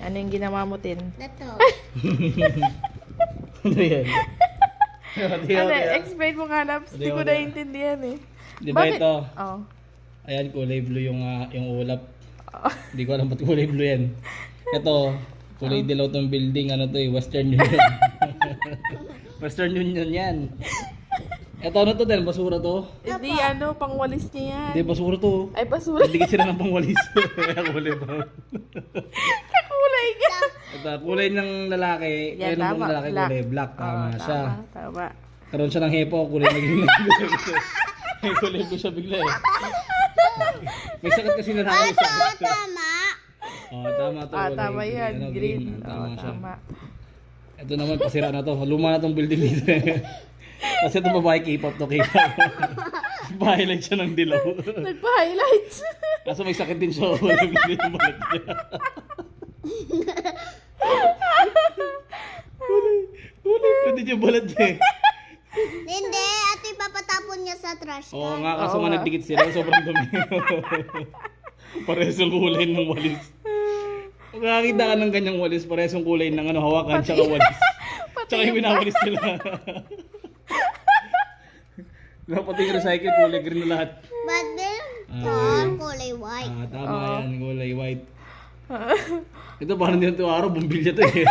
Ano yung ginawa mo, Tin? Ito. Ano yan? Ano, explain mo nga, Naps. Hindi ko naiintindihan eh. Di ba Bakit? ito? Oh. Ayan, kulay blue yung ulap. Hindi ko alam ba't kulay blue yan. Ito, kulay dilaw tong building. Ano to eh, Western Union. Western Union yan. Ito ano to din, basura to? Hindi, ano, pangwalis niya yan. Hindi, basura to. Ay, basura. Hindi sila ng pangwalis. Kaya kulay ba? Kulay ka. Ito, kulay ng lalaki. Yan, Kaya nung tama, lalaki black. kulay black. Tama siya. Tama. Karoon siya ng hepo, kulay naging may kulay blue siya bigla eh. May sakit kasi na nakakay sa Tama. Oh, tama to. Tama yan. Ano, Green. Tama siya. Tama. Ito naman, pasira na to. Luma na tong building dito. Kasi itong babae K-pop to, K-pop. Pa-highlight siya ng dilaw. Nagpa-highlights. Kaso may sakit din siya. Nabili yung balat niya. Huli, pwede niya balat niya eh. Hindi, at ipapatapon niya sa trash can. Oo nga, kaso Oo nga nga. nagdikit sila. Sobrang dumi. Parehas yung kulay ng walis. Kung nakakita ka ng ganyang walis, parehas yung kulay ng ano, hawakan tsaka walis. Tsaka yung winawalis nila. Pati yung recycle, kulay green na lahat. But then, kulay white. Tama yan, kulay white. Ito parang dito araw, bumbilya to eh.